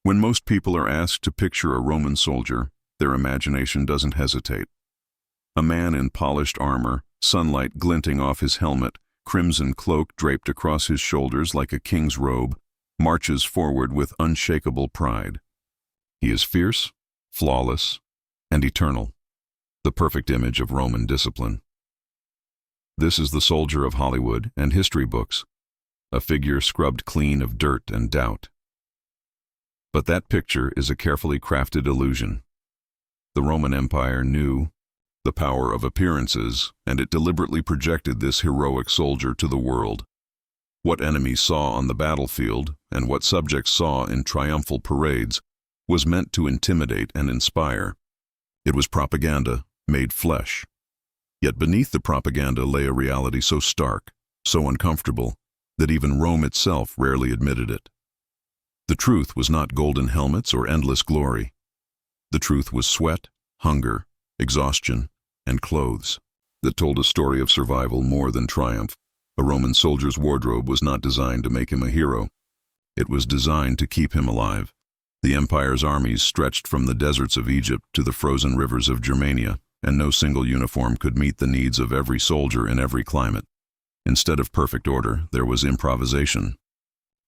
When most people are asked to picture a Roman soldier, their imagination doesn't hesitate. A man in polished armor, sunlight glinting off his helmet, crimson cloak draped across his shoulders like a king's robe, marches forward with unshakable pride. He is fierce, flawless, and eternal, the perfect image of Roman discipline. This is the soldier of Hollywood and history books, a figure scrubbed clean of dirt and doubt. But that picture is a carefully crafted illusion. The Roman Empire knew the power of appearances, and it deliberately projected this heroic soldier to the world. What enemies saw on the battlefield, and what subjects saw in triumphal parades, was meant to intimidate and inspire. It was propaganda made flesh. Yet beneath the propaganda lay a reality so stark, so uncomfortable, that even Rome itself rarely admitted it. The truth was not golden helmets or endless glory. The truth was sweat, hunger, exhaustion, and clothes that told a story of survival more than triumph. A Roman soldier's wardrobe was not designed to make him a hero. It was designed to keep him alive. The empire's armies stretched from the deserts of Egypt to the frozen rivers of Germania, and no single uniform could meet the needs of every soldier in every climate. Instead of perfect order, there was improvisation.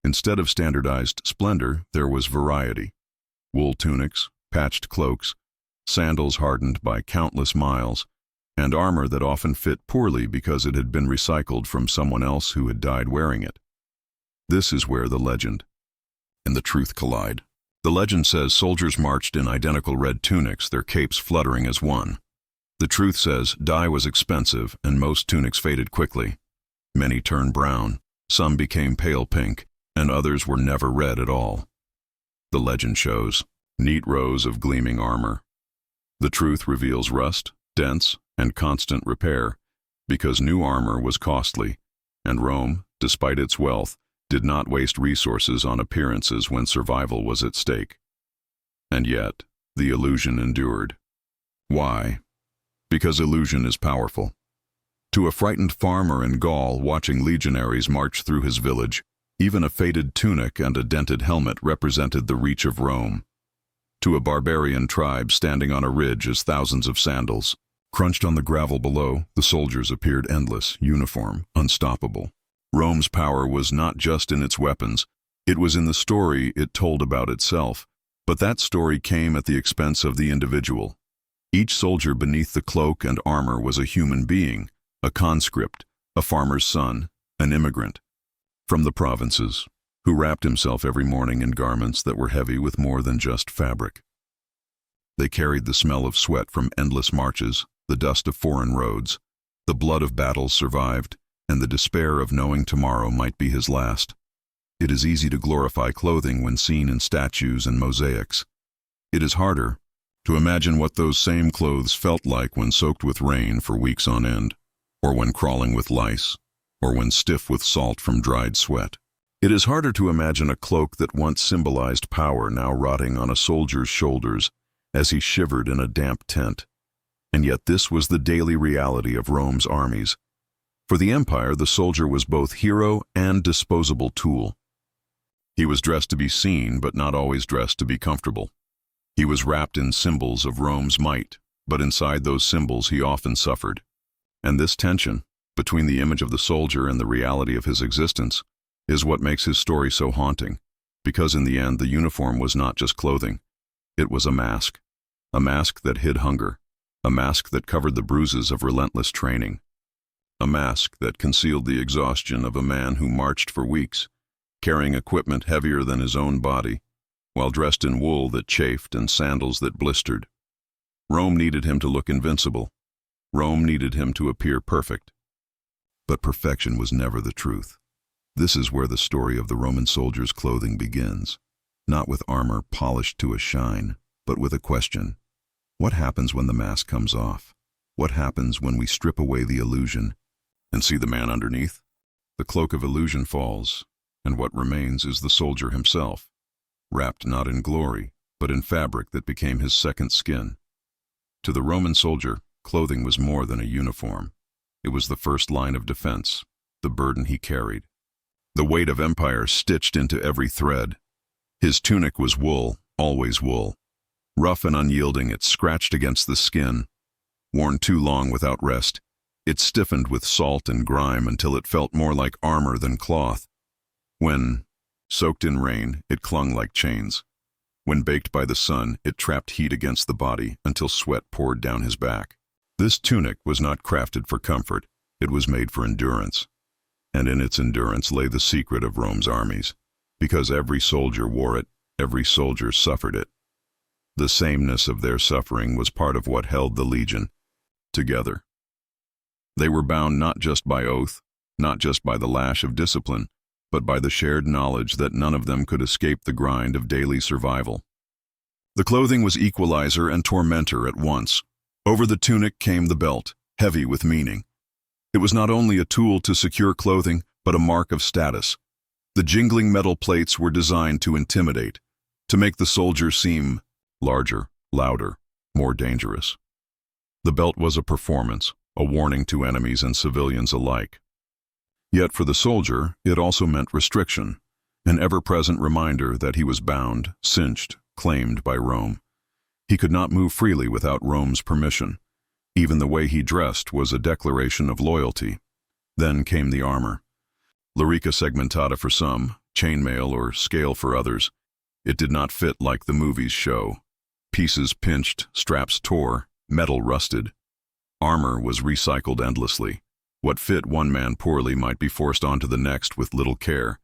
Instead of standardized splendor, there was variety. Wool tunics, patched cloaks, sandals hardened by countless miles, and armor that often fit poorly because it had been recycled from someone else who had died wearing it. This is where the legend and the truth collide. The legend says soldiers marched in identical red tunics, their capes fluttering as one. The truth says dye was expensive and most tunics faded quickly. Many turned brown, some became pale pink, and others were never red at all. The legend shows neat rows of gleaming armor. The truth reveals rust, dents, and constant repair, because new armor was costly, and Rome, despite its wealth, did not waste resources on appearances when survival was at stake. And yet, the illusion endured. Why? Because illusion is powerful. To a frightened farmer in Gaul watching legionaries march through his village, even a faded tunic and a dented helmet represented the reach of Rome. To a barbarian tribe standing on a ridge as thousands of sandals crunched on the gravel below, the soldiers appeared endless, uniform, unstoppable. Rome's power was not just in its weapons, it was in the story it told about itself, but that story came at the expense of the individual. Each soldier beneath the cloak and armor was a human being, a conscript, a farmer's son, an immigrant from the provinces, who wrapped himself every morning in garments that were heavy with more than just fabric. They carried the smell of sweat from endless marches, the dust of foreign roads, the blood of battles survived, and the despair of knowing tomorrow might be his last. It is easy to glorify clothing when seen in statues and mosaics. It is harder to imagine what those same clothes felt like when soaked with rain for weeks on end, or when crawling with lice, or when stiff with salt from dried sweat. It is harder to imagine a cloak that once symbolized power now rotting on a soldier's shoulders as he shivered in a damp tent. And yet this was the daily reality of Rome's armies. For the empire, the soldier was both hero and disposable tool. He was dressed to be seen, but not always dressed to be comfortable. He was wrapped in symbols of Rome's might, but inside those symbols he often suffered. And this tension between the image of the soldier and the reality of his existence is what makes his story so haunting, because in the end the uniform was not just clothing. It was a mask that hid hunger, a mask that covered the bruises of relentless training, a mask that concealed the exhaustion of a man who marched for weeks, carrying equipment heavier than his own body, while dressed in wool that chafed and sandals that blistered. Rome needed him to look invincible. Rome needed him to appear perfect. But perfection was never the truth. This is where the story of the Roman soldier's clothing begins, not with armor polished to a shine, but with a question. What happens when the mask comes off? What happens when we strip away the illusion and see the man underneath? The cloak of illusion falls, and what remains is the soldier himself, wrapped not in glory, but in fabric that became his second skin. To the Roman soldier, clothing was more than a uniform. It was the first line of defense, the burden he carried, the weight of empire stitched into every thread. His tunic was wool, always wool. Rough and unyielding, it scratched against the skin. Worn too long without rest, it stiffened with salt and grime until it felt more like armor than cloth. When soaked in rain, it clung like chains. When baked by the sun, it trapped heat against the body until sweat poured down his back. This tunic was not crafted for comfort, it was made for endurance. And in its endurance lay the secret of Rome's armies. Because every soldier wore it, every soldier suffered it. The sameness of their suffering was part of what held the legion together. They were bound not just by oath, not just by the lash of discipline, but by the shared knowledge that none of them could escape the grind of daily survival. The clothing was equalizer and tormentor at once. Over the tunic came the belt, heavy with meaning. It was not only a tool to secure clothing, but a mark of status. The jingling metal plates were designed to intimidate, to make the soldier seem larger, louder, more dangerous. The belt was a performance, a warning to enemies and civilians alike. Yet for the soldier, it also meant restriction, an ever-present reminder that he was bound, cinched, claimed by Rome. He could not move freely without Rome's permission. Even the way he dressed was a declaration of loyalty. Then came the armor. Larica segmentata for some, chainmail or scale for others. It did not fit like the movies show. Pieces pinched, straps tore, metal rusted. Armor was recycled endlessly. What fit one man poorly might be forced onto the next with little care.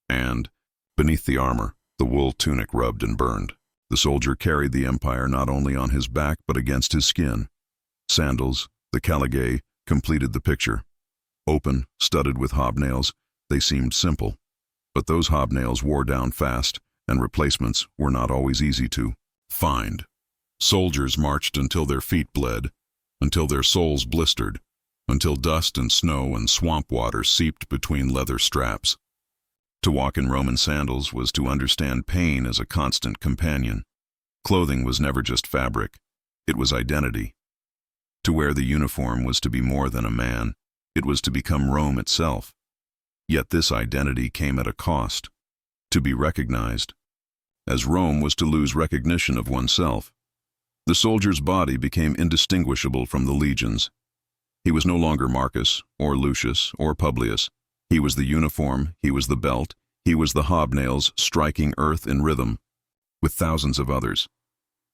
And, beneath the armor, the wool tunic rubbed and burned. The soldier carried the empire not only on his back but against his skin. Sandals, the caligae, completed the picture. Open, studded with hobnails, they seemed simple. But those hobnails wore down fast, and replacements were not always easy to find. Soldiers marched until their feet bled, until their soles blistered, until dust and snow and swamp water seeped between leather straps. To walk in Roman sandals was to understand pain as a constant companion. Clothing was never just fabric, it was identity. To wear the uniform was to be more than a man, it was to become Rome itself. Yet this identity came at a cost, to be recognized, as Rome was to lose recognition of oneself. The soldier's body became indistinguishable from the legions. He was no longer Marcus, or Lucius, or Publius. He was the uniform, he was the belt, he was the hobnails striking earth in rhythm, with thousands of others.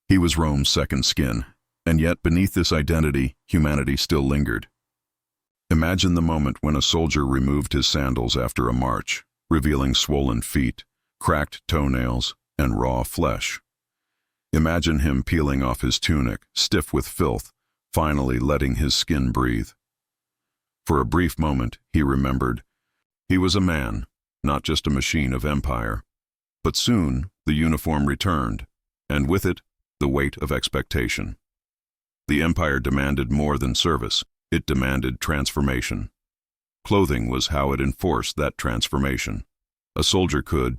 He was Rome's second skin, and yet beneath this identity, humanity still lingered. Imagine the moment when a soldier removed his sandals after a march, revealing swollen feet, cracked toenails, and raw flesh. Imagine him peeling off his tunic, stiff with filth, finally letting his skin breathe. For a brief moment, he remembered. He was a man, not just a machine of empire. But soon, the uniform returned, and with it, the weight of expectation. The empire demanded more than service, it demanded transformation. Clothing was how it enforced that transformation. A soldier could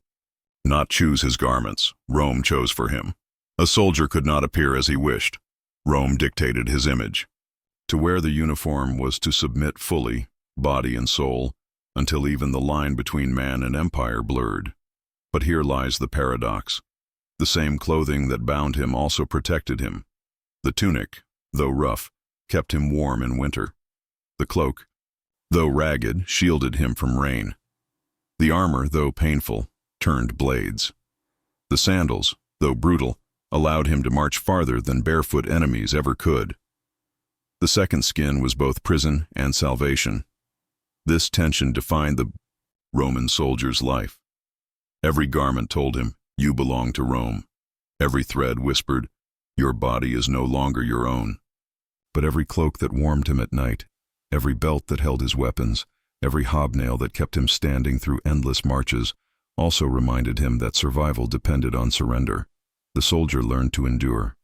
not choose his garments, Rome chose for him. A soldier could not appear as he wished, Rome dictated his image. To wear the uniform was to submit fully, body and soul, until even the line between man and empire blurred. But here lies the paradox. The same clothing that bound him also protected him. The tunic, though rough, kept him warm in winter. The cloak, though ragged, shielded him from rain. The armor, though painful, turned blades. The sandals, though brutal, allowed him to march farther than barefoot enemies ever could. The second skin was both prison and salvation. This tension defined the Roman soldier's life. Every garment told him, you belong to Rome. Every thread whispered, your body is no longer your own. But every cloak that warmed him at night, every belt that held his weapons, every hobnail that kept him standing through endless marches, also reminded him that survival depended on surrender. The soldier learned to endure.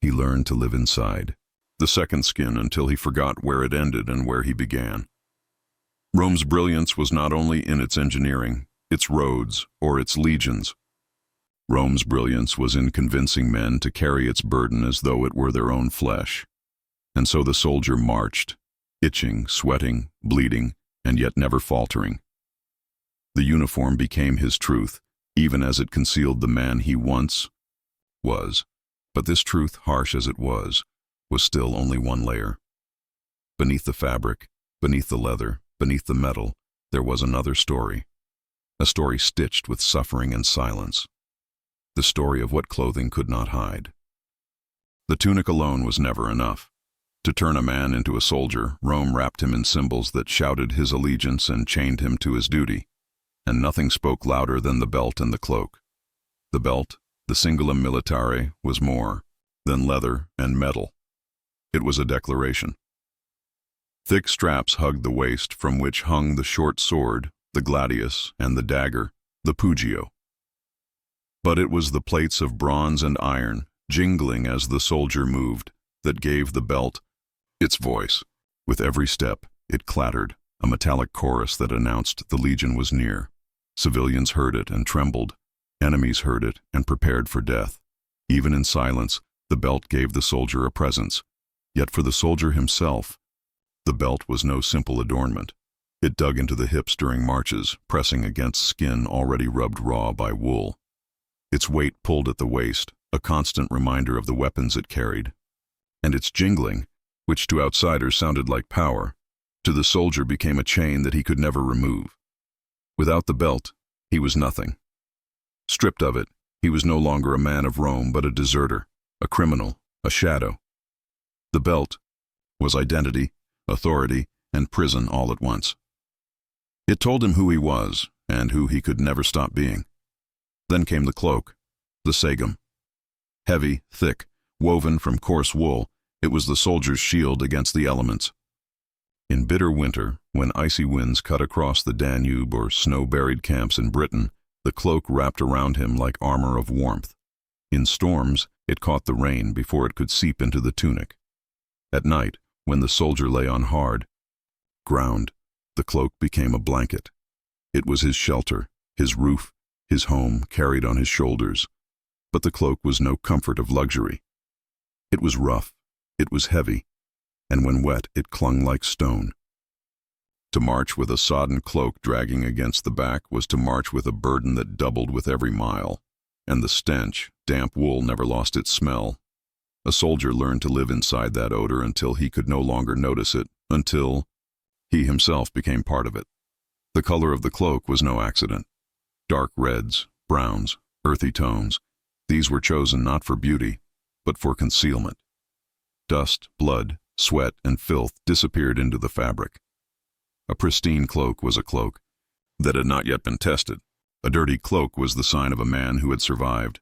He learned to live inside the second skin until he forgot where it ended and where he began. Rome's brilliance was not only in its engineering, its roads, or its legions. Rome's brilliance was in convincing men to carry its burden as though it were their own flesh. And so the soldier marched, itching, sweating, bleeding, and yet never faltering. The uniform became his truth, even as it concealed the man he once was. But this truth, harsh as it was still only one layer. Beneath the fabric, beneath the leather, beneath the metal, there was another story. A story stitched with suffering and silence. The story of what clothing could not hide. The tunic alone was never enough. To turn a man into a soldier, Rome wrapped him in symbols that shouted his allegiance and chained him to his duty. And nothing spoke louder than the belt and the cloak. The belt, the cingulum militare, was more than leather and metal. It was a declaration. Thick straps hugged the waist, from which hung the short sword, the gladius, and the dagger, the pugio. But it was the plates of bronze and iron, jingling as the soldier moved, that gave the belt its voice. With every step, it clattered, a metallic chorus that announced the legion was near. Civilians heard it and trembled. Enemies heard it and prepared for death. Even in silence, the belt gave the soldier a presence. Yet for the soldier himself, the belt was no simple adornment. It dug into the hips during marches, pressing against skin already rubbed raw by wool. Its weight pulled at the waist, a constant reminder of the weapons it carried. And its jingling, which to outsiders sounded like power, to the soldier became a chain that he could never remove. Without the belt, he was nothing. Stripped of it, he was no longer a man of Rome, but a deserter, a criminal, a shadow. The belt was identity, authority, and prison all at once. It told him who he was, and who he could never stop being. Then came the cloak, the sagum. Heavy, thick, woven from coarse wool, it was the soldier's shield against the elements. In bitter winter, when icy winds cut across the Danube or snow-buried camps in Britain, the cloak wrapped around him like armor of warmth. In storms, it caught the rain before it could seep into the tunic. At night, when the soldier lay on hard ground, the cloak became a blanket. It was his shelter, his roof, his home carried on his shoulders. But the cloak was no comfort of luxury. It was rough, it was heavy, and when wet it clung like stone. To march with a sodden cloak dragging against the back was to march with a burden that doubled with every mile, and the stench, damp wool never lost its smell. A soldier learned to live inside that odor until he could no longer notice it, until he himself became part of it. The color of the cloak was no accident. Dark reds, browns, earthy tones, these were chosen not for beauty, but for concealment. Dust, blood, sweat, and filth disappeared into the fabric. A pristine cloak was a cloak that had not yet been tested. A dirty cloak was the sign of a man who had survived.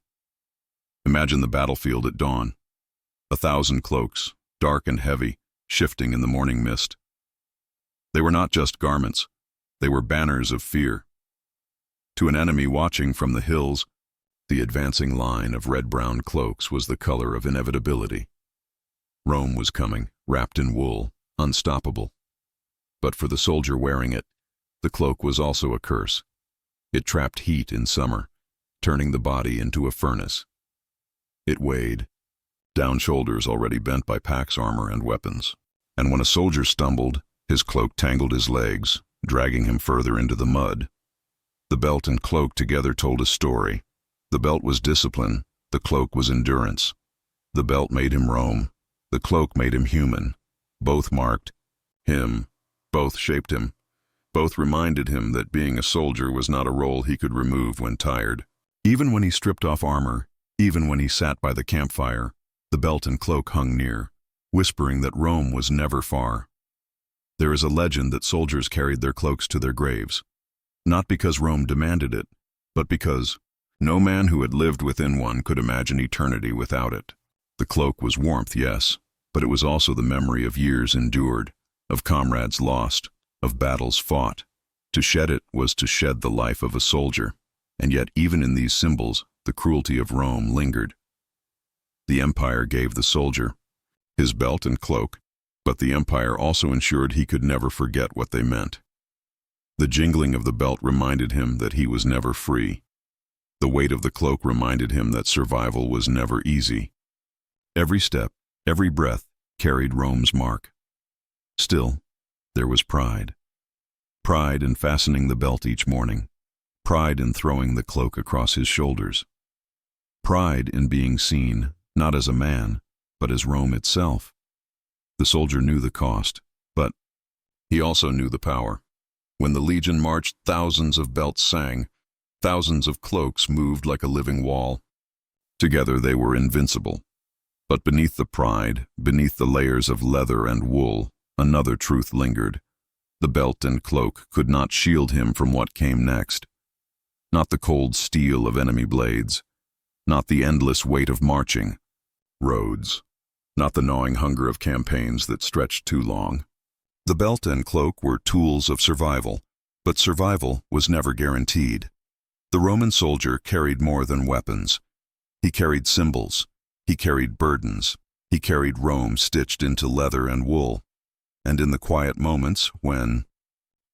Imagine the battlefield at dawn. 1,000 cloaks, dark and heavy, shifting in the morning mist. They were not just garments, they were banners of fear. To an enemy watching from the hills, the advancing line of red-brown cloaks was the color of inevitability. Rome was coming, wrapped in wool, unstoppable. But for the soldier wearing it, the cloak was also a curse. It trapped heat in summer, turning the body into a furnace. It weighed, down shoulders already bent by pack's armor and weapons. And when a soldier stumbled, his cloak tangled his legs, dragging him further into the mud. The belt and cloak together told a story. The belt was discipline, the cloak was endurance. The belt made him Rome, the cloak made him human. Both marked him, both shaped him, both reminded him that being a soldier was not a role he could remove when tired. Even when he stripped off armor, even when he sat by the campfire, the belt and cloak hung near, whispering that Rome was never far. There is a legend that soldiers carried their cloaks to their graves, not because Rome demanded it, but because no man who had lived within one could imagine eternity without it. The cloak was warmth, yes, but it was also the memory of years endured, of comrades lost, of battles fought. To shed it was to shed the life of a soldier, and yet even in these symbols, the cruelty of Rome lingered. The empire gave the soldier his belt and cloak, but the empire also ensured he could never forget what they meant. The jingling of the belt reminded him that he was never free. The weight of the cloak reminded him that survival was never easy. Every step, every breath carried Rome's mark. Still, there was pride. Pride in fastening the belt each morning. pride in throwing the cloak across his shoulders, pride in being seen not as a man, but as Rome itself. The soldier knew the cost, but he also knew the power. When the legion marched, thousands of belts sang, thousands of cloaks moved like a living wall. Together they were invincible. But beneath the pride, beneath the layers of leather and wool, another truth lingered. The belt and cloak could not shield him from what came next. Not the cold steel of enemy blades, not the endless weight of marching roads, not the gnawing hunger of campaigns that stretched too long. The belt and cloak were tools of survival, but survival was never guaranteed. The Roman soldier carried more than weapons. He carried symbols, he carried burdens, he carried Rome stitched into leather and wool. And in the quiet moments when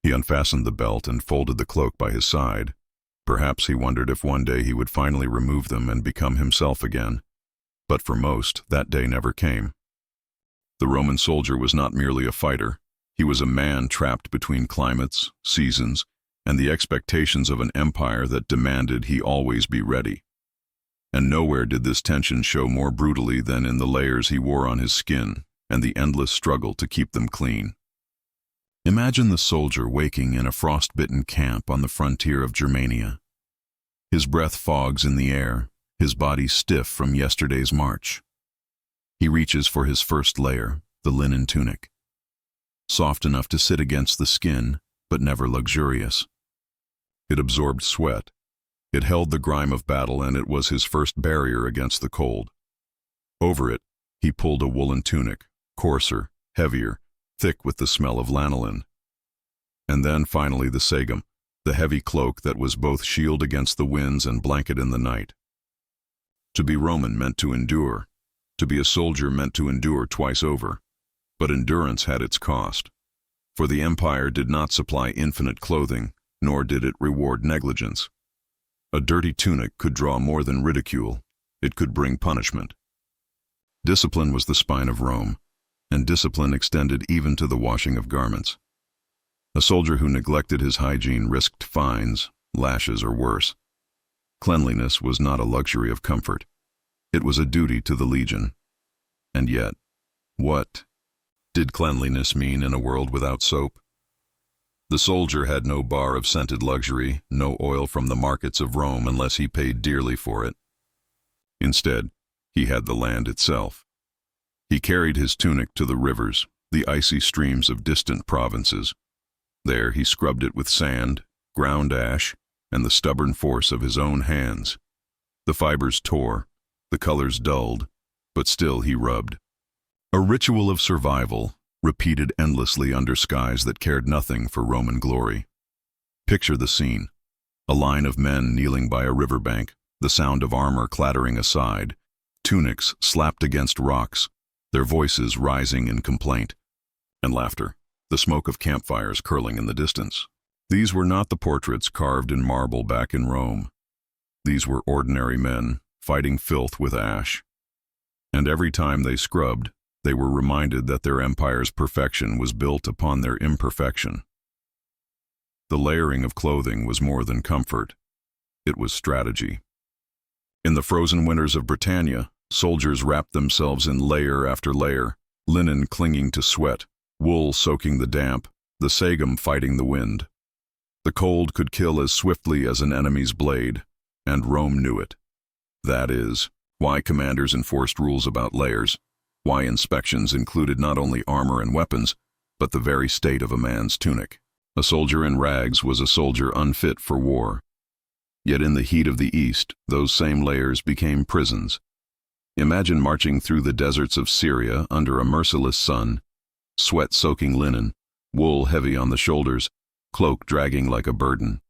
he unfastened the belt and folded the cloak by his side, perhaps he wondered if one day he would finally remove them and become himself again. But for most, that day never came. The Roman soldier was not merely a fighter. He was a man trapped between climates, seasons, and the expectations of an empire that demanded he always be ready. And nowhere did this tension show more brutally than in the layers he wore on his skin and the endless struggle to keep them clean. Imagine the soldier waking in a frost-bitten camp on the frontier of Germania. His breath fogs in the air, his body stiff from yesterday's march. He reaches for his first layer, the linen tunic. Soft enough to sit against the skin, but never luxurious. It absorbed sweat. It held the grime of battle, and it was his first barrier against the cold. Over it, he pulled a woolen tunic, coarser, heavier, thick with the smell of lanolin. And then finally the sagum, the heavy cloak that was both shield against the winds and blanket in the night. To be Roman meant to endure. To be a soldier meant to endure twice over. But endurance had its cost. For the empire did not supply infinite clothing, nor did it reward negligence. A dirty tunic could draw more than ridicule. It could bring punishment. Discipline was the spine of Rome, and discipline extended even to the washing of garments. A soldier who neglected his hygiene risked fines, lashes, or worse. Cleanliness was not a luxury of comfort. It was a duty to the legion. And yet, what did cleanliness mean in a world without soap? The soldier had no bar of scented luxury, no oil from the markets of Rome unless he paid dearly for it. Instead, he had the land itself. He carried his tunic to the rivers, the icy streams of distant provinces. There he scrubbed it with sand, ground ash, and the stubborn force of his own hands. The fibers tore, the colors dulled, but still he rubbed. A ritual of survival, repeated endlessly under skies that cared nothing for Roman glory. Picture the scene. A line of men kneeling by a riverbank, the sound of armor clattering aside, tunics slapped against rocks, their voices rising in complaint, and laughter, the smoke of campfires curling in the distance. These were not the portraits carved in marble back in Rome. These were ordinary men, fighting filth with ash. And every time they scrubbed, they were reminded that their empire's perfection was built upon their imperfection. The layering of clothing was more than comfort. It was strategy. In the frozen winters of Britannia, soldiers wrapped themselves in layer after layer, linen clinging to sweat, wool soaking the damp, the sagum fighting the wind. The cold could kill as swiftly as an enemy's blade, and Rome knew it. That is why commanders enforced rules about layers, why inspections included not only armor and weapons, but the very state of a man's tunic. A soldier in rags was a soldier unfit for war. Yet in the heat of the East, those same layers became prisons. Imagine marching through the deserts of Syria under a merciless sun, sweat-soaking linen, wool heavy on the shoulders, cloak dragging like a burden.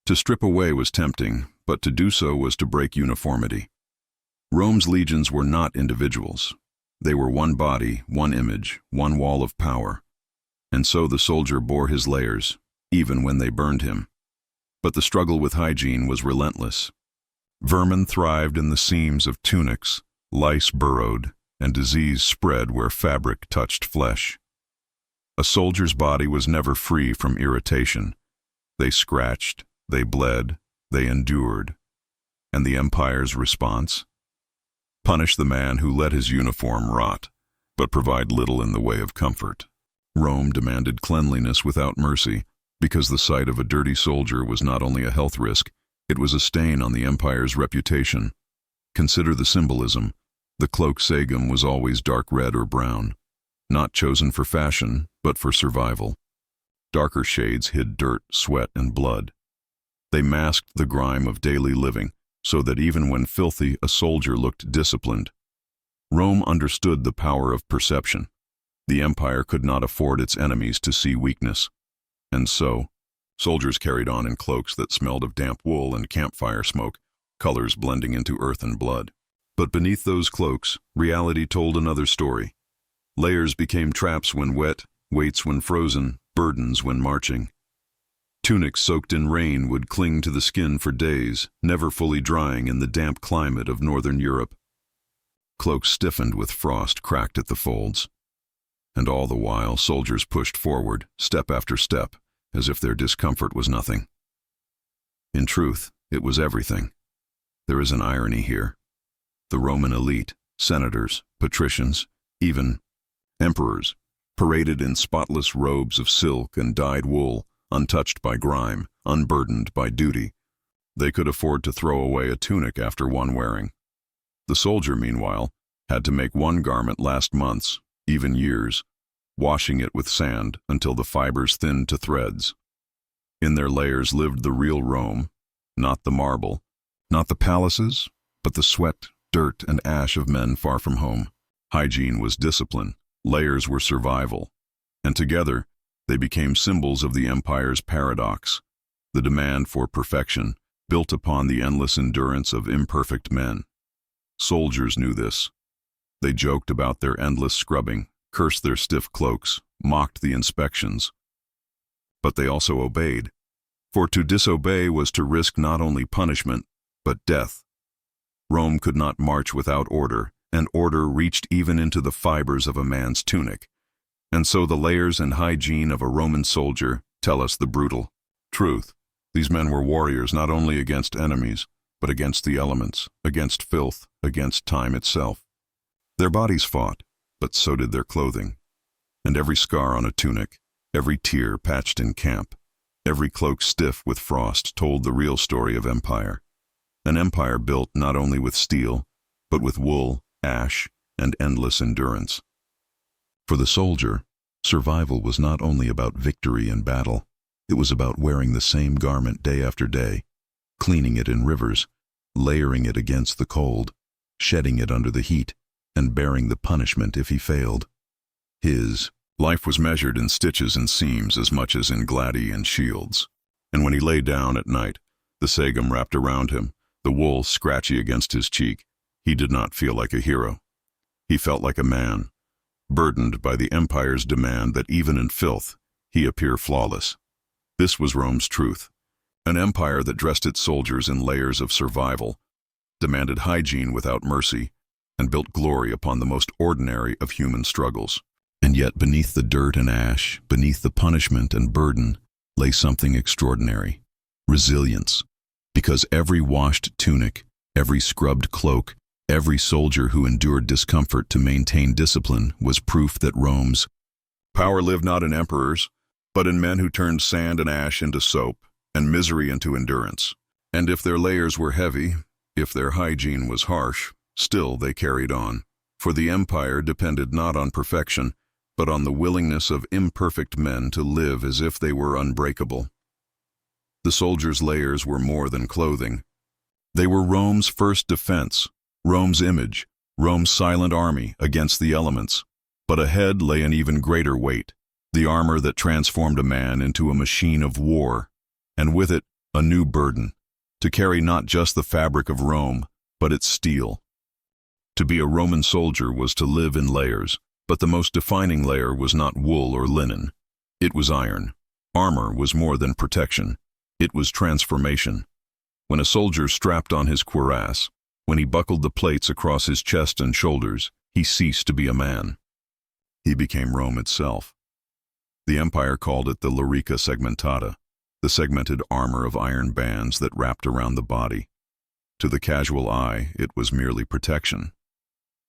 To strip away was tempting, but to do so was to break uniformity. Rome's legions were not individuals. They were one body, one image, one wall of power. And so the soldier bore his layers, even when they burned him. But the struggle with hygiene was relentless. Vermin thrived in the seams of tunics, lice burrowed, and disease spread where fabric touched flesh. A soldier's body was never free from irritation. They scratched, They bled, they endured. And the empire's response? Punish the man who let his uniform rot, but provide little in the way of comfort. Rome demanded cleanliness without mercy, because the sight of a dirty soldier was not only a health risk, it was a stain on the empire's reputation. Consider the symbolism. The cloak sagum was always dark red or brown, not chosen for fashion, but for survival. Darker shades hid dirt, sweat, and blood. They masked the grime of daily living, so that even when filthy, a soldier looked disciplined. Rome understood the power of perception. The empire could not afford its enemies to see weakness. And so, soldiers carried on in cloaks that smelled of damp wool and campfire smoke, colors blending into earth and blood. But beneath those cloaks, reality told another story. Layers became traps when wet, weights when frozen, burdens when marching. Tunics soaked in rain would cling to the skin for days, never fully drying in the damp climate of northern Europe. Cloaks stiffened with frost cracked at the folds. And all the while, soldiers pushed forward, step after step, as if their discomfort was nothing. In truth, it was everything. There is an irony here. The Roman elite, senators, patricians, even emperors, paraded in spotless robes of silk and dyed wool, untouched by grime, unburdened by duty. They could afford to throw away a tunic after one wearing. The soldier, meanwhile, had to make one garment last months, even years, washing it with sand until the fibers thinned to threads. In their layers lived the real Rome, not the marble, not the palaces, but the sweat, dirt, and ash of men far from home. Hygiene was discipline, layers were survival, and together they became symbols of the empire's paradox, the demand for perfection, built upon the endless endurance of imperfect men. Soldiers knew this. They joked about their endless scrubbing, cursed their stiff cloaks, mocked the inspections. But they also obeyed, for to disobey was to risk not only punishment, but death. Rome could not march without order, and order reached even into the fibers of a man's tunic. And so the layers and hygiene of a Roman soldier tell us the brutal truth. These men were warriors not only against enemies, but against the elements, against filth, against time itself. Their bodies fought, but so did their clothing. And every scar on a tunic, every tear patched in camp, every cloak stiff with frost told the real story of empire. An empire built not only with steel, but with wool, ash, and endless endurance. For the soldier, survival was not only about victory in battle, it was about wearing the same garment day after day, cleaning it in rivers, layering it against the cold, shedding it under the heat, and bearing the punishment if he failed. His life was measured in stitches and seams as much as in gladi and shields. And when he lay down at night, the sagum wrapped around him, the wool scratchy against his cheek, he did not feel like a hero. He felt like a man, burdened by the empire's demand that even in filth, he appear flawless. This was Rome's truth. An empire that dressed its soldiers in layers of survival, demanded hygiene without mercy, and built glory upon the most ordinary of human struggles. And yet beneath the dirt and ash, beneath the punishment and burden, lay something extraordinary: resilience. Because every washed tunic, every scrubbed cloak, every soldier who endured discomfort to maintain discipline was proof that Rome's power lived not in emperors, but in men who turned sand and ash into soap, and misery into endurance. And if their layers were heavy, if their hygiene was harsh, still they carried on. For the empire depended not on perfection, but on the willingness of imperfect men to live as if they were unbreakable. The soldiers' layers were more than clothing. They were Rome's first defense, Rome's image, Rome's silent army against the elements. But ahead lay an even greater weight, the armor that transformed a man into a machine of war, and with it a new burden, to carry not just the fabric of Rome, but its steel. To be a Roman soldier was to live in layers, but the most defining layer was not wool or linen. It was iron. Armor was more than protection. It was transformation. When a soldier strapped on his cuirass, when he buckled the plates across his chest and shoulders, he ceased to be a man. He became Rome itself. The empire called it the Larica segmentata, the segmented armor of iron bands that wrapped around the body. To the casual eye, it was merely protection.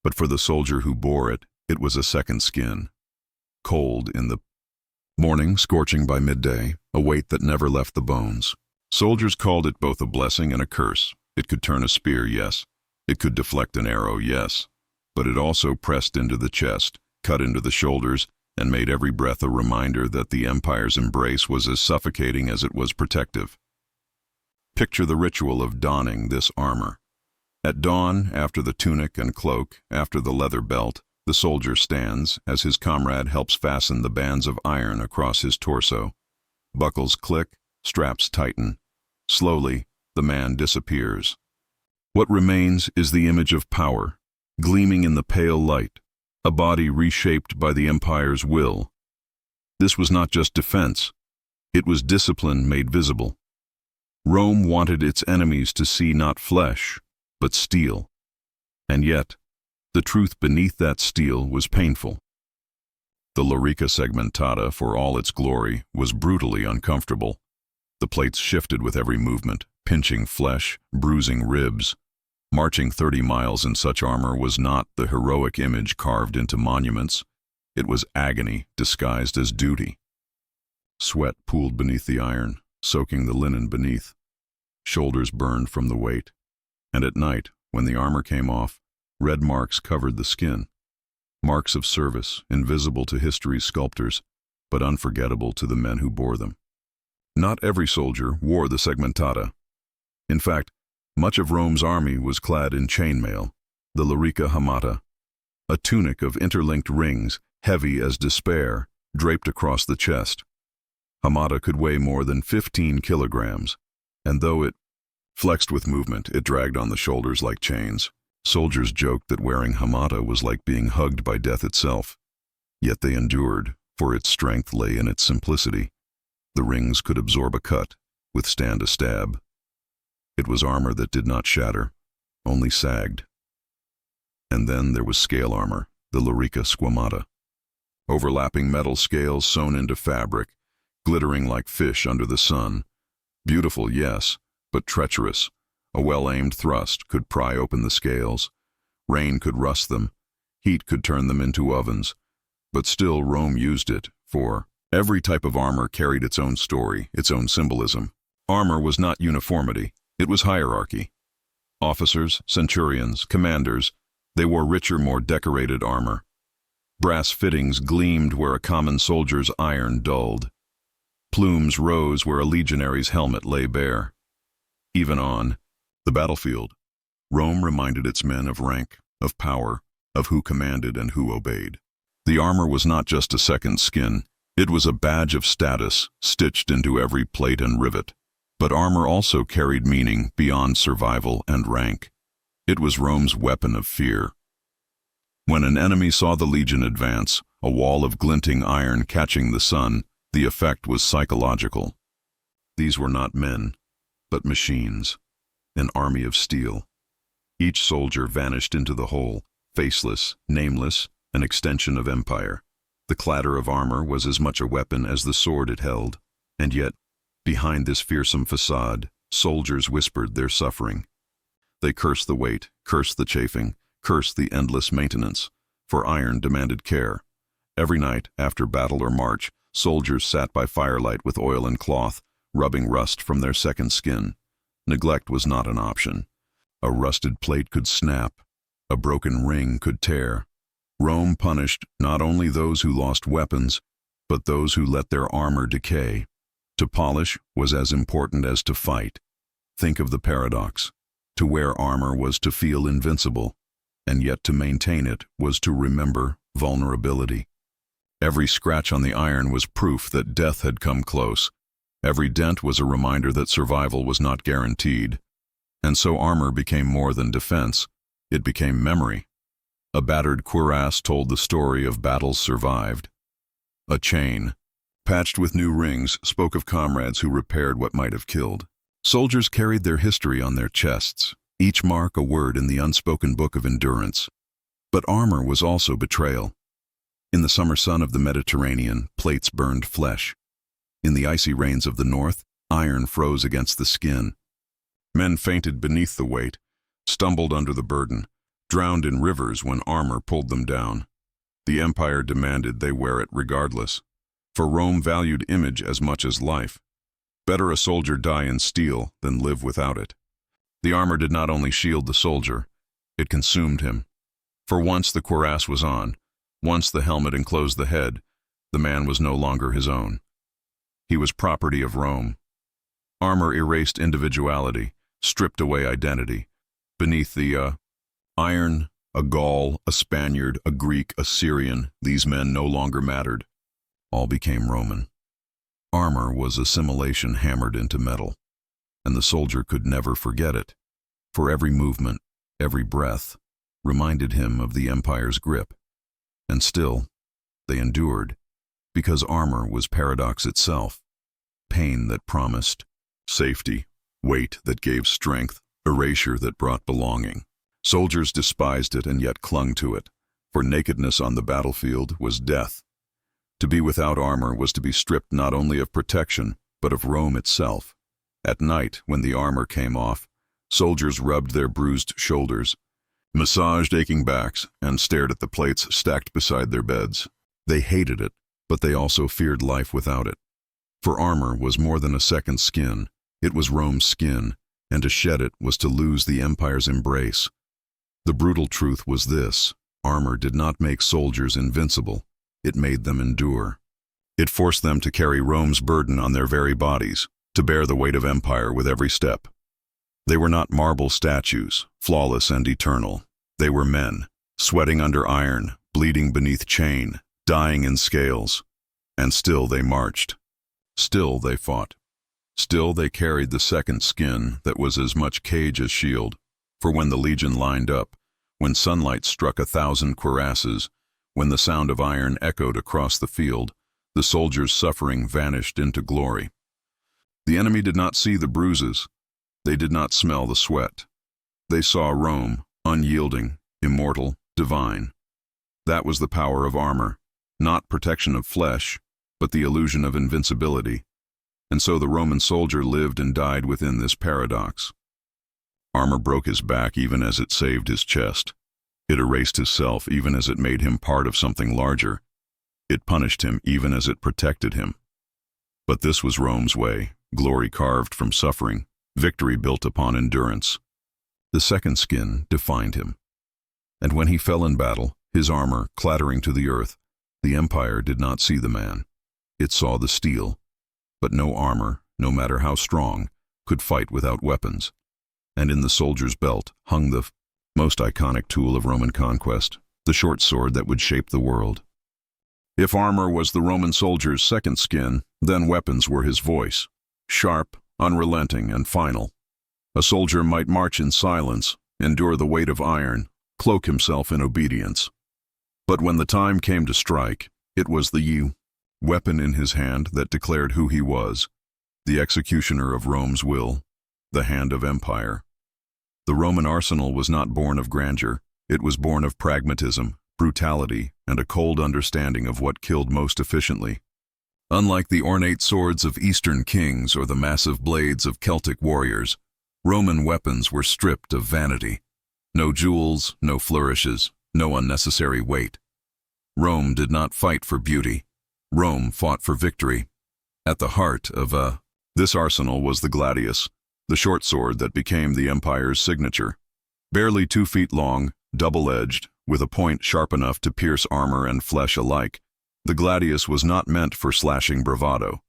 But for the soldier who bore it, it was a second skin. Cold in the morning, scorching by midday, a weight that never left the bones. Soldiers called it both a blessing and a curse. It could turn a spear, yes. It could deflect an arrow, yes. But it also pressed into the chest, cut into the shoulders, and made every breath a reminder that the Empire's embrace was as suffocating as it was protective. Picture the ritual of donning this armor. At dawn, after the tunic and cloak, after the leather belt, the soldier stands as his comrade helps fasten the bands of iron across his torso. Buckles click, straps tighten. Slowly, the man disappears. What remains is the image of power, gleaming in the pale light, a body reshaped by the Empire's will. This was not just defense. It was discipline made visible. Rome wanted its enemies to see not flesh, but steel. And yet, the truth beneath that steel was painful. The lorica segmentata, for all its glory, was brutally uncomfortable. The plates shifted with every movement, pinching flesh, bruising ribs. Marching 30 miles in such armor was not the heroic image carved into monuments. It was agony disguised as duty. Sweat pooled beneath the iron, soaking the linen beneath. Shoulders burned from the weight. And at night, when the armor came off, red marks covered the skin. Marks of service, invisible to history's sculptors, but unforgettable to the men who bore them. Not every soldier wore the segmentata. In fact, much of Rome's army was clad in chainmail, the lorica hamata, a tunic of interlinked rings, heavy as despair, draped across the chest. Hamata could weigh more than 15 kilograms, and though it flexed with movement, it dragged on the shoulders like chains. Soldiers joked that wearing hamata was like being hugged by death itself. Yet they endured, for its strength lay in its simplicity. The rings could absorb a cut, withstand a stab. It was armor that did not shatter, only sagged. And then there was scale armor, the lorica squamata. Overlapping metal scales sewn into fabric, glittering like fish under the sun. Beautiful, yes, but treacherous. A well-aimed thrust could pry open the scales. Rain could rust them. Heat could turn them into ovens. But still Rome used it, for every type of armor carried its own story, its own symbolism. Armor was not uniformity. It was hierarchy. Officers, centurions, commanders, they wore richer, more decorated armor. Brass fittings gleamed where a common soldier's iron dulled. Plumes rose where a legionary's helmet lay bare. Even on the battlefield, Rome reminded its men of rank, of power, of who commanded and who obeyed. The armor was not just a second skin. It was a badge of status, stitched into every plate and rivet. But armor also carried meaning beyond survival and rank. It was Rome's weapon of fear. When an enemy saw the legion advance, a wall of glinting iron catching the sun, the effect was psychological. These were not men, but machines, an army of steel. Each soldier vanished into the whole, faceless, nameless, an extension of empire. The clatter of armor was as much a weapon as the sword it held, and yet, behind this fearsome facade, soldiers whispered their suffering. They cursed the weight, cursed the chafing, cursed the endless maintenance, for iron demanded care. Every night, after battle or march, soldiers sat by firelight with oil and cloth, rubbing rust from their second skin. Neglect was not an option. A rusted plate could snap, a broken ring could tear. Rome punished not only those who lost weapons, but those who let their armor decay. To polish was as important as to fight. Think of the paradox. To wear armor was to feel invincible, and yet to maintain it was to remember vulnerability. Every scratch on the iron was proof that death had come close. Every dent was a reminder that survival was not guaranteed. And so armor became more than defense. It became memory. A battered cuirass told the story of battles survived. A chain, patched with new rings, spoke of comrades who repaired what might have killed. Soldiers carried their history on their chests, each mark a word in the unspoken book of endurance. But armor was also betrayal. In the summer sun of the Mediterranean, plates burned flesh. In the icy rains of the north, Iron froze against the skin. Men fainted beneath the weight, stumbled under the burden, drowned in rivers when armor pulled them down. The empire demanded they wear it regardless, for Rome valued image as much as life. Better a soldier die in steel than live without it. The armor did not only shield the soldier, it consumed him. For once the cuirass was on, once the helmet enclosed the head, the man was no longer his own. He was property of Rome. Armor erased individuality, stripped away identity. Beneath the iron, a Gaul, a Spaniard, a Greek, a Syrian, these men no longer mattered. All became Roman. Armor was assimilation hammered into metal, and the soldier could never forget it, for every movement, every breath, reminded him of the empire's grip. And still, they endured, because armor was paradox itself, pain that promised safety, weight that gave strength, erasure that brought belonging. Soldiers despised it and yet clung to it, for nakedness on the battlefield was death. To be without armor was to be stripped not only of protection, but of Rome itself. At night, when the armor came off, soldiers rubbed their bruised shoulders, massaged aching backs, and stared at the plates stacked beside their beds. They hated it, but they also feared life without it. For armor was more than a second skin. It was Rome's skin, and to shed it was to lose the empire's embrace. The brutal truth was this: armor did not make soldiers invincible, it made them endure. It forced them to carry Rome's burden on their very bodies, to bear the weight of empire with every step. They were not marble statues, flawless and eternal. They were men, sweating under iron, bleeding beneath chain, dying in scales. And still they marched. Still they fought. Still they carried the second skin that was as much cage as shield. For when the legion lined up, when sunlight struck 1,000 cuirasses, when the sound of iron echoed across the field, the soldiers' suffering vanished into glory. The enemy did not see the bruises. They did not smell the sweat. They saw Rome, unyielding, immortal, divine. That was the power of armor, not protection of flesh, but the illusion of invincibility. And so the Roman soldier lived and died within this paradox. Armor broke his back even as it saved his chest. It erased his self even as it made him part of something larger. It punished him even as it protected him. But this was Rome's way, glory carved from suffering, victory built upon endurance. The second skin defined him. And when he fell in battle, his armor clattering to the earth, the empire did not see the man. It saw the steel. But no armor, no matter how strong, could fight without weapons. And in the soldier's belt hung the most iconic tool of Roman conquest, the short sword that would shape the world. If armor was the Roman soldier's second skin, then weapons were his voice, sharp, unrelenting, and final. A soldier might march in silence, endure the weight of iron, cloak himself in obedience. But when the time came to strike, it was the weapon in his hand that declared who he was, the executioner of Rome's will, the hand of empire. The Roman arsenal was not born of grandeur, it was born of pragmatism, brutality, and a cold understanding of what killed most efficiently. Unlike the ornate swords of Eastern kings or the massive blades of Celtic warriors, Roman weapons were stripped of vanity. No jewels, no flourishes, no unnecessary weight. Rome did not fight for beauty. Rome fought for victory. At the heart of this arsenal was the gladius, the short sword that became the empire's signature. Barely 2 feet long, double-edged, with a point sharp enough to pierce armor and flesh alike, the gladius was not meant for slashing bravado.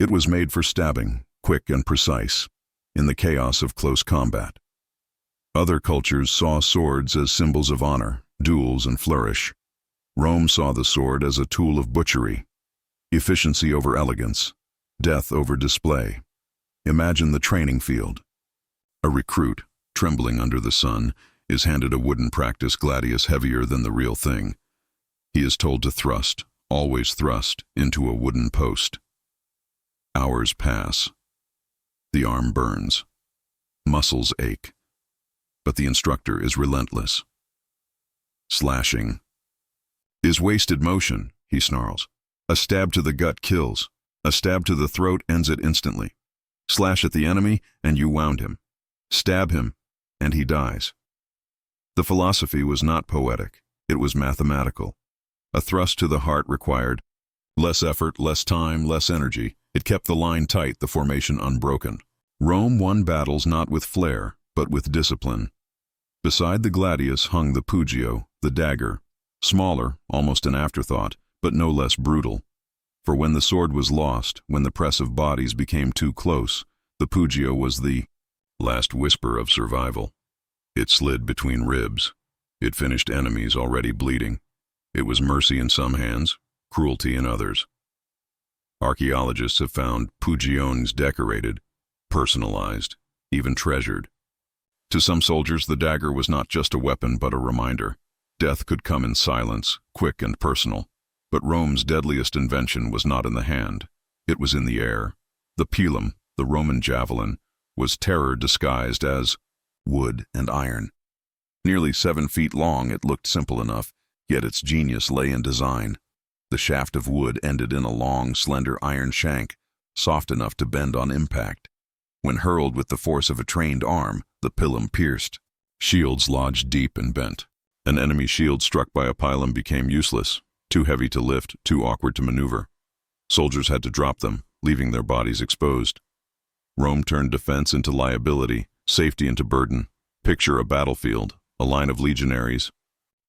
It was made for stabbing, quick and precise, in the chaos of close combat. Other cultures saw swords as symbols of honor, duels, and flourish. Rome saw the sword as a tool of butchery, efficiency over elegance, death over display. Imagine the training field. A recruit, trembling under the sun, is handed a wooden practice gladius heavier than the real thing. He is told to thrust, always thrust, into a wooden post. Hours pass. The arm burns. Muscles ache. But the instructor is relentless. Slashing is wasted motion, he snarls. A stab to the gut kills. A stab to the throat ends it instantly. Slash at the enemy, and you wound him. Stab him, and he dies. The philosophy was not poetic, it was mathematical. A thrust to the heart required less effort, less time, less energy. It kept the line tight, the formation unbroken. Rome won battles not with flair, but with discipline. Beside the gladius hung the pugio, the dagger, smaller, almost an afterthought, but no less brutal. For when the sword was lost, when the press of bodies became too close, the pugio was the last whisper of survival. It slid between ribs. It finished enemies already bleeding. It was mercy in some hands, cruelty in others. Archaeologists have found pugiones decorated, personalized, even treasured. To some soldiers, the dagger was not just a weapon but a reminder. Death could come in silence, quick and personal. But Rome's deadliest invention was not in the hand. It was in the air. The pilum, the Roman javelin, was terror disguised as wood and iron. Nearly 7 feet long, it looked simple enough, yet its genius lay in design. The shaft of wood ended in a long, slender iron shank, soft enough to bend on impact. When hurled with the force of a trained arm, the pilum pierced. Shields lodged deep and bent. An enemy shield struck by a pilum became useless, too heavy to lift, too awkward to maneuver. Soldiers had to drop them, leaving their bodies exposed. Rome turned defense into liability, safety into burden. Picture a battlefield, a line of legionaries.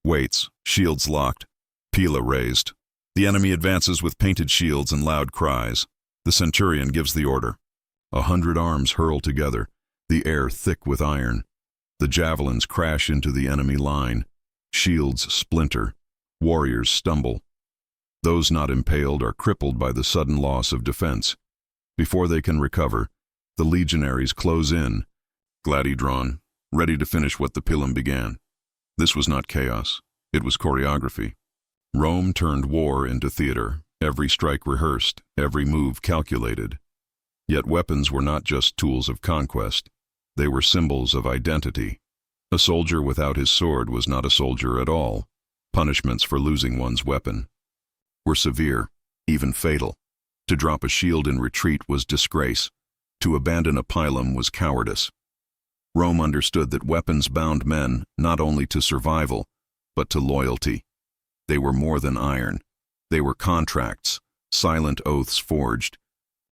Weights, shields locked, pila raised. The enemy advances with painted shields and loud cries. The centurion gives the order. 100 arms hurl together, the air thick with iron. The javelins crash into the enemy line. Shields splinter. Warriors stumble. Those not impaled are crippled by the sudden loss of defense. Before they can recover, the legionaries close in, gladi drawn, ready to finish what the pilum began. This was not chaos, it was choreography. Rome turned war into theater, every strike rehearsed, every move calculated. Yet weapons were not just tools of conquest, they were symbols of identity. A soldier without his sword was not a soldier at all. Punishments for losing one's weapon were severe, even fatal. To drop a shield in retreat was disgrace. To abandon a pilum was cowardice. Rome understood that weapons bound men not only to survival, but to loyalty. They were more than iron. They were contracts, silent oaths forged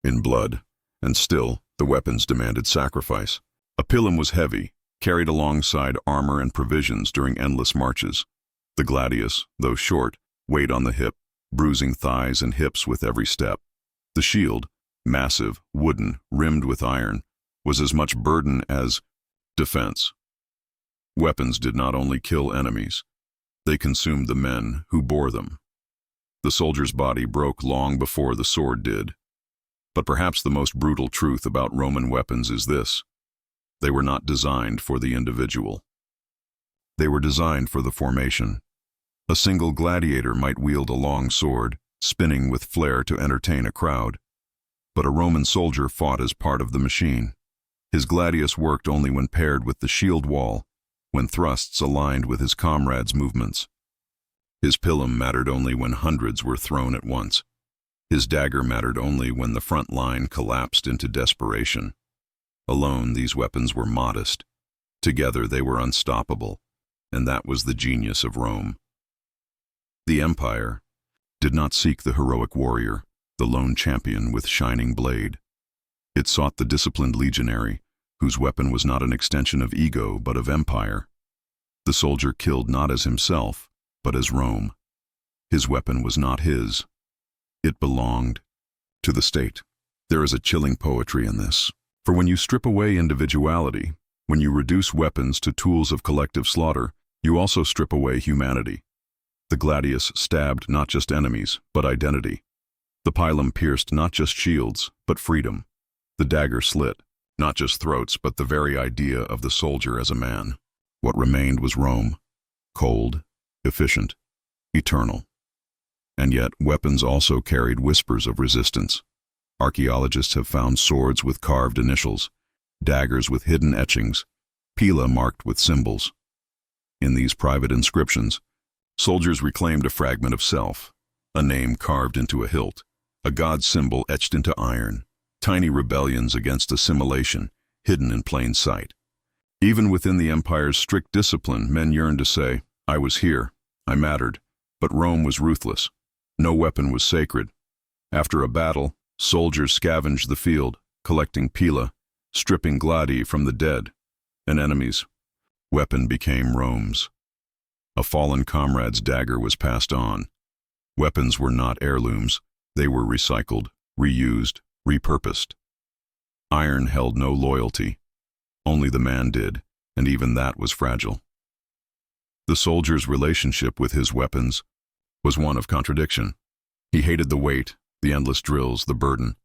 in blood, and still the weapons demanded sacrifice. A pilum was heavy, carried alongside armor and provisions during endless marches. The gladius, though short, weighed on the hip, bruising thighs and hips with every step. The shield, massive, wooden, rimmed with iron, was as much burden as defense. Weapons did not only kill enemies, they consumed the men who bore them. The soldier's body broke long before the sword did. But perhaps the most brutal truth about Roman weapons is this: they were not designed for the individual. They were designed for the formation. A single gladiator might wield a long sword, spinning with flair to entertain a crowd. But a Roman soldier fought as part of the machine. His gladius worked only when paired with the shield wall, when thrusts aligned with his comrades' movements. His pilum mattered only when hundreds were thrown at once. His dagger mattered only when the front line collapsed into desperation. Alone, these weapons were modest. Together, they were unstoppable, and that was the genius of Rome. The empire did not seek the heroic warrior, the lone champion with shining blade. It sought the disciplined legionary, whose weapon was not an extension of ego but of empire. The soldier killed not as himself, but as Rome. His weapon was not his. It belonged to the state. There is a chilling poetry in this. For when you strip away individuality, when you reduce weapons to tools of collective slaughter, you also strip away humanity. The gladius stabbed not just enemies, but identity. The pilum pierced not just shields, but freedom. The dagger slit not just throats, but the very idea of the soldier as a man. What remained was Rome, cold, efficient, eternal. And yet, weapons also carried whispers of resistance. Archaeologists have found swords with carved initials, daggers with hidden etchings, pila marked with symbols. In these private inscriptions, soldiers reclaimed a fragment of self, a name carved into a hilt, a god symbol etched into iron. tiny rebellions against assimilation, hidden in plain sight. Even within the empire's strict discipline, men yearned to say, "I was here, I mattered." But Rome was ruthless. No weapon was sacred. After a battle, soldiers scavenged the field, collecting pila, stripping gladi from the dead. An enemy's weapon became Rome's. A fallen comrade's dagger was passed on. Weapons were not heirlooms. They were recycled, reused, repurposed. Iron held no loyalty. Only the man did, and even that was fragile. The soldier's relationship with his weapons was one of contradiction. He hated the weight, the endless drills, the burden.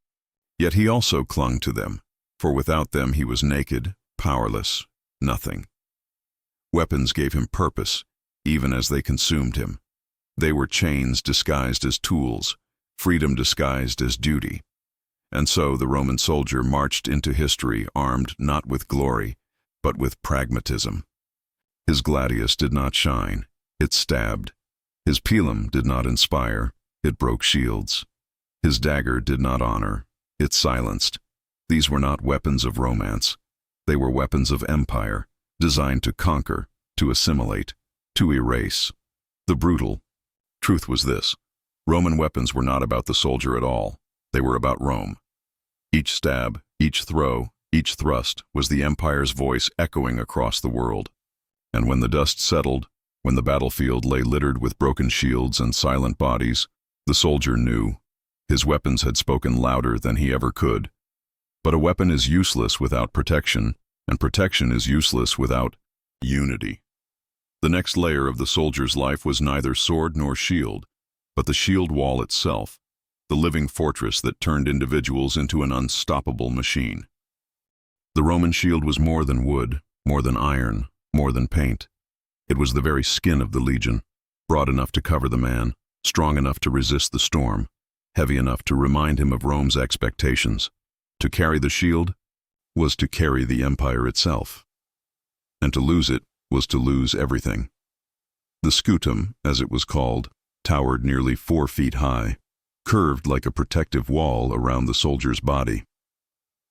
Yet he also clung to them, for without them he was naked, powerless, nothing. Weapons gave him purpose, even as they consumed him. They were chains disguised as tools, freedom disguised as duty. And so the Roman soldier marched into history armed not with glory, but with pragmatism. His gladius did not shine, it stabbed. His pilum did not inspire, it broke shields. His dagger did not honor, it silenced. These were not weapons of romance. They were weapons of empire, designed to conquer, to assimilate, to erase. The brutal truth was this: Roman weapons were not about the soldier at all. They were about Rome. Each stab, each throw, each thrust was the empire's voice echoing across the world. And when the dust settled, when the battlefield lay littered with broken shields and silent bodies, the soldier knew. His weapons had spoken louder than he ever could. But a weapon is useless without protection, and protection is useless without unity. The next layer of the soldier's life was neither sword nor shield, but the shield wall itself, the living fortress that turned individuals into an unstoppable machine. The Roman shield was more than wood, more than iron, more than paint. It was the very skin of the legion, broad enough to cover the man, strong enough to resist the storm, heavy enough to remind him of Rome's expectations. To carry the shield was to carry the empire itself. And to lose it was to lose everything. The scutum, as it was called, towered nearly 4 feet high, curved like a protective wall around the soldier's body.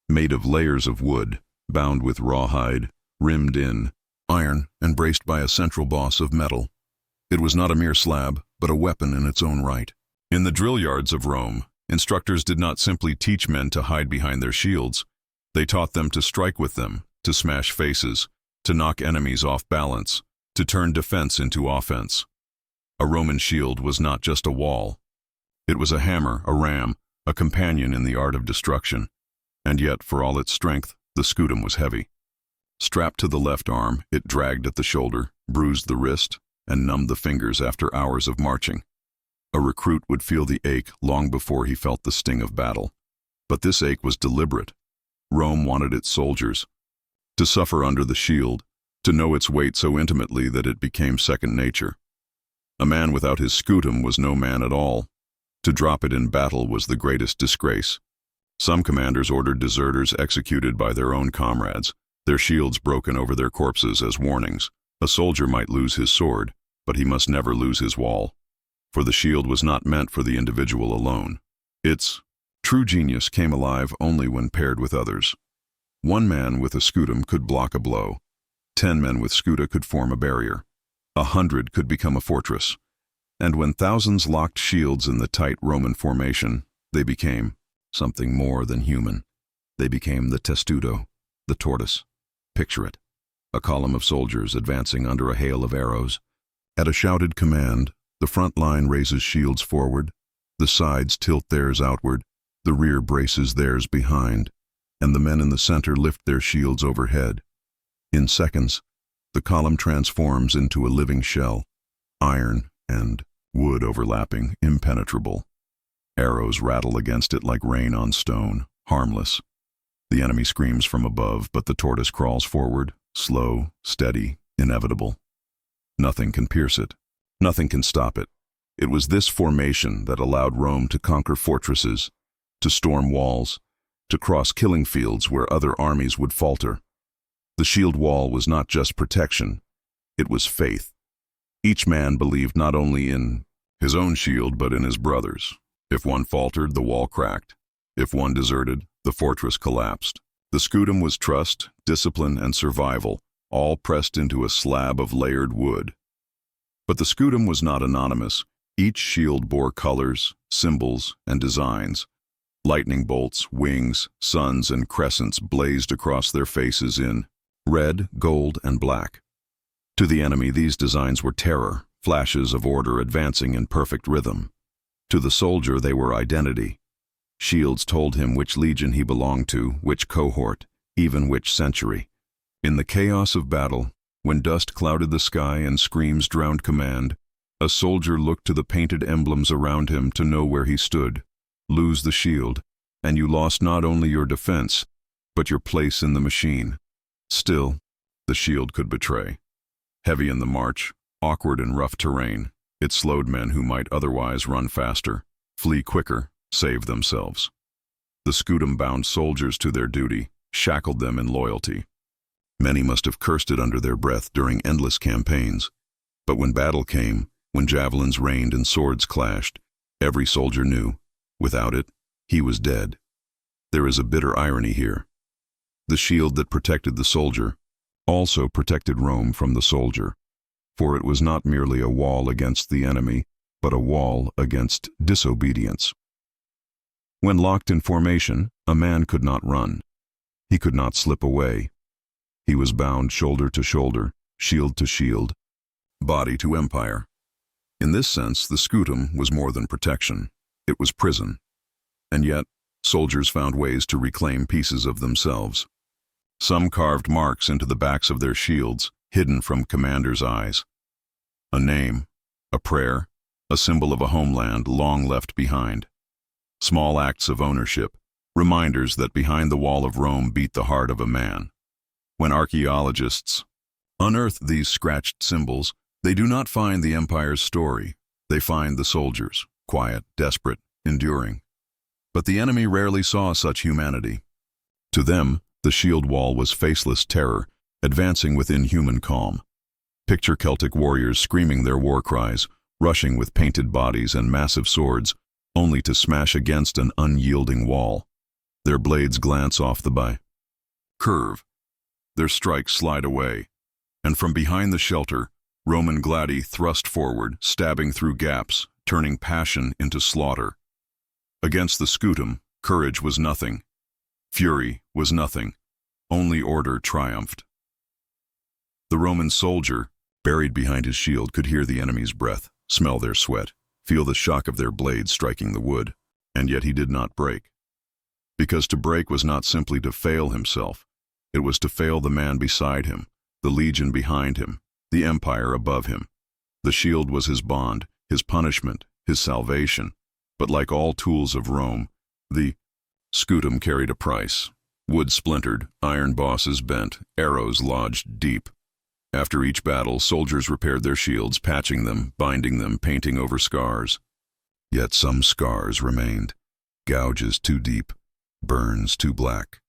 Made of layers of wood, bound with rawhide, rimmed in iron, and braced by a central boss of metal. It was not a mere slab, but a weapon in its own right. In the drill yards of Rome, instructors did not simply teach men to hide behind their shields. They taught them to strike with them, to smash faces, to knock enemies off balance, to turn defense into offense. A Roman shield was not just a wall. It was a hammer, a ram, a companion in the art of destruction. And yet, for all its strength, the scutum was heavy. Strapped to the left arm, it dragged at the shoulder, bruised the wrist, and numbed the fingers after hours of marching. A recruit would feel the ache long before he felt the sting of battle. But this ache was deliberate. Rome wanted its soldiers to suffer under the shield, to know its weight so intimately that it became second nature. A man without his scutum was no man at all. To drop it in battle was the greatest disgrace. Some commanders ordered deserters executed by their own comrades, their shields broken over their corpses as warnings. A soldier might lose his sword, but he must never lose his wall. For the shield was not meant for the individual alone. Its true genius came alive only when paired with others. 1 man with a scutum could block a blow. 10 men with scuta could form a barrier. 100 could become a fortress. And when thousands locked shields in the tight Roman formation, they became something more than human. They became the testudo, the tortoise. Picture it: a column of soldiers advancing under a hail of arrows. At a shouted command, the front line raises shields forward, the sides tilt theirs outward, the rear braces theirs behind, and the men in the center lift their shields overhead. In seconds, the column transforms into a living shell, iron and wood overlapping, impenetrable. Arrows rattle against it like rain on stone, harmless. The enemy screams from above, but the tortoise crawls forward, slow, steady, inevitable. Nothing can pierce it. Nothing can stop it. It was this formation that allowed Rome to conquer fortresses, to storm walls, to cross killing fields where other armies would falter. The shield wall was not just protection, it was faith. Each man believed not only in his own shield but in his brother's. If one faltered, the wall cracked. If one deserted, The fortress collapsed. The scutum was trust, discipline, and survival, all pressed into a slab of layered wood. But the scutum was not anonymous. Each shield bore colors, symbols, and designs. Lightning bolts, wings, suns, and crescents blazed across their faces in red, gold, and black. To the enemy, these designs were terror, flashes of order advancing in perfect rhythm. To the soldier, they were identity. Shields told him which legion he belonged to, which cohort, even which century. In the chaos of battle, when dust clouded the sky and screams drowned command, a soldier looked to the painted emblems around him to know where he stood. Lose the shield, and you lost not only your defense, but your place in the machine. Still, the shield could betray. Heavy in the march, awkward in rough terrain, it slowed men who might otherwise run faster, flee quicker, save themselves. The scutum bound soldiers to their duty, shackled them in loyalty. Many must have cursed it under their breath during endless campaigns. But when battle came, when javelins rained and swords clashed, every soldier knew, without it, he was dead. There is a bitter irony here. The shield that protected the soldier also protected Rome from the soldier, for it was not merely a wall against the enemy, but a wall against disobedience. When locked in formation, a man could not run. He could not slip away. He was bound shoulder to shoulder, shield to shield, body to empire. In this sense, the scutum was more than protection. It was prison. And yet, soldiers found ways to reclaim pieces of themselves. Some carved marks into the backs of their shields, hidden from commanders' eyes. A name, a prayer, a symbol of a homeland long left behind. Small acts of ownership, reminders that behind the wall of Rome beat the heart of a man. When archaeologists unearth these scratched symbols, they do not find the empire's story. They find the soldiers, quiet, desperate, enduring. But the enemy rarely saw such humanity. To them, the shield wall was faceless terror, advancing with inhuman calm. Picture Celtic warriors screaming their war cries, rushing with painted bodies and massive swords, only to smash against an unyielding wall. Their blades glance off the curve. Their strikes slide away, and from behind the shelter, Roman gladi thrust forward, stabbing through gaps, turning passion into slaughter. Against the scutum, courage was nothing. Fury was nothing. Only order triumphed. The Roman soldier, buried behind his shield, could hear the enemy's breath, smell their sweat, feel the shock of their blades striking the wood, and yet he did not break. Because to break was not simply to fail himself, it was to fail the man beside him, the legion behind him, the empire above him. The shield was his bond, his punishment, his salvation. But like all tools of Rome, the scutum carried a price. Wood splintered, iron bosses bent, arrows lodged deep. After each battle, soldiers repaired their shields, patching them, binding them, painting over scars. Yet some scars remained, gouges too deep, burns too black.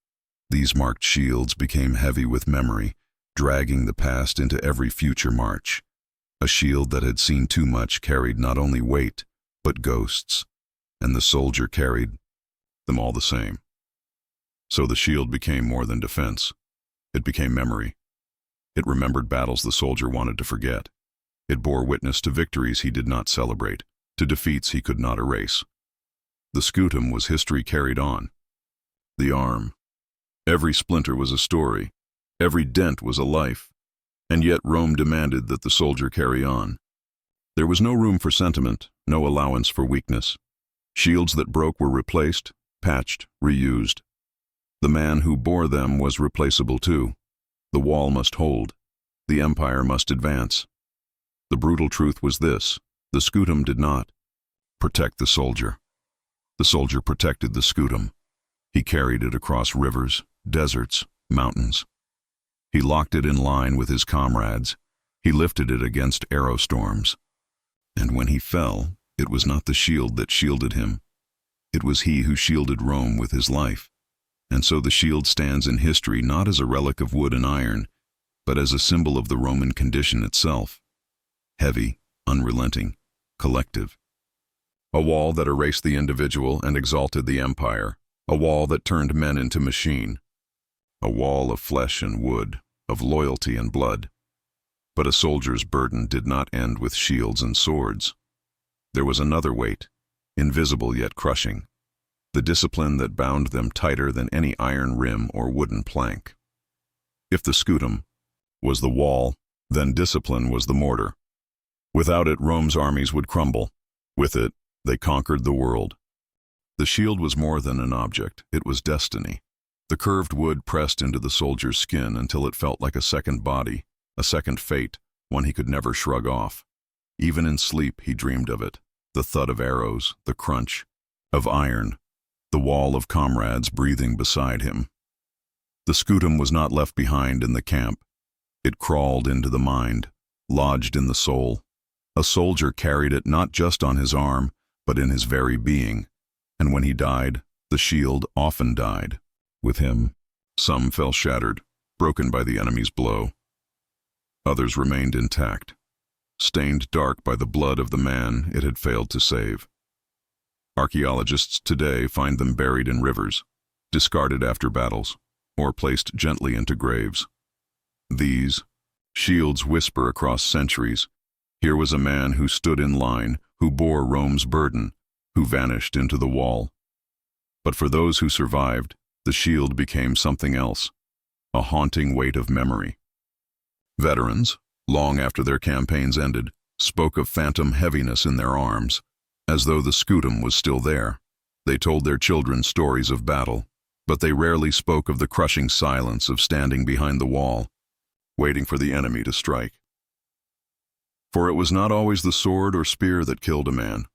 These marked shields became heavy with memory, dragging the past into every future march. A shield that had seen too much carried not only weight, but ghosts, and the soldier carried them all the same. So the shield became more than defense. It became memory. It remembered battles the soldier wanted to forget. It bore witness to victories he did not celebrate, to defeats he could not erase. The scutum was history carried on. The arm. Every splinter was a story. Every dent was a life. And yet Rome demanded that the soldier carry on. There was no room for sentiment, no allowance for weakness. Shields that broke were replaced, patched, reused. The man who bore them was replaceable too. The wall must hold. The empire must advance. The brutal truth was this: the scutum did not protect the soldier. The soldier protected the scutum. He carried it across rivers, deserts, mountains. He locked it in line with his comrades. He lifted it against arrow storms. And when he fell, it was not the shield that shielded him. It was he who shielded Rome with his life. And so the shield stands in history not as a relic of wood and iron, but as a symbol of the Roman condition itself. Heavy, unrelenting, collective. A wall that erased the individual and exalted the empire. a wall that turned men into machine, a wall of flesh and wood, of loyalty and blood. But a soldier's burden did not end with shields and swords. There was another weight, invisible yet crushing, the discipline that bound them tighter than any iron rim or wooden plank. If the scutum was the wall, then discipline was the mortar. Without it, Rome's armies would crumble. With it, they conquered the world. The shield was more than an object, it was destiny. The curved wood pressed into the soldier's skin until it felt like a second body, a second fate, one he could never shrug off. Even in sleep he dreamed of it, the thud of arrows, the crunch of iron, the wall of comrades breathing beside him. The scutum was not left behind in the camp. It crawled into the mind, lodged in the soul. A soldier carried it not just on his arm, but in his very being. And when he died, the shield often died. With him, some fell shattered, broken by the enemy's blow. Others remained intact, stained dark by the blood of the man it had failed to save. Archaeologists today find them buried in rivers, discarded after battles, or placed gently into graves. These shields whisper across centuries. Here was a man who stood in line, who bore Rome's burden, who vanished into the wall. But for those who survived, the shield became something else, a haunting weight of memory. Veterans, long after their campaigns ended, spoke of phantom heaviness in their arms, as though the scutum was still there. They told their children stories of battle, but they rarely spoke of the crushing silence of standing behind the wall, waiting for the enemy to strike. For it was not always the sword or spear that killed a man.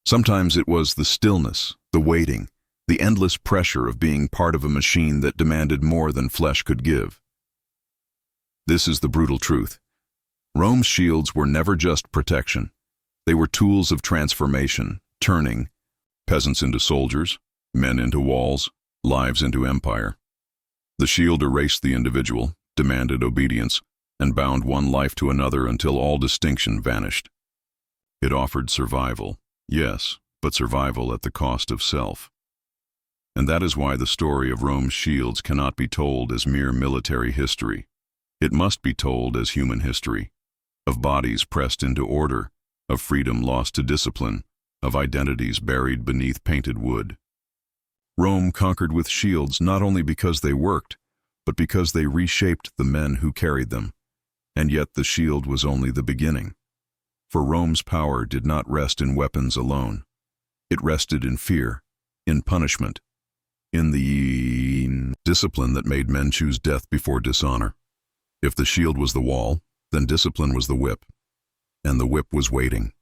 Sometimes it was the stillness, the waiting, the endless pressure of being part of a machine that demanded more than flesh could give. This is the brutal truth. Rome's shields were never just protection. They were tools of transformation, turning peasants into soldiers, men into walls, lives into empire. The shield erased the individual, demanded obedience, and bound one life to another until all distinction vanished. It offered survival, yes, but survival at the cost of self. And that is why the story of Rome's shields cannot be told as mere military history. It must be told as human history, of bodies pressed into order, of freedom lost to discipline, of identities buried beneath painted wood. Rome conquered with shields not only because they worked, but because they reshaped the men who carried them. And yet the shield was only the beginning. For Rome's power did not rest in weapons alone. It rested in fear, in punishment, in the discipline that made men choose death before dishonor. If the shield was the wall, then discipline was the whip, and the whip was waiting.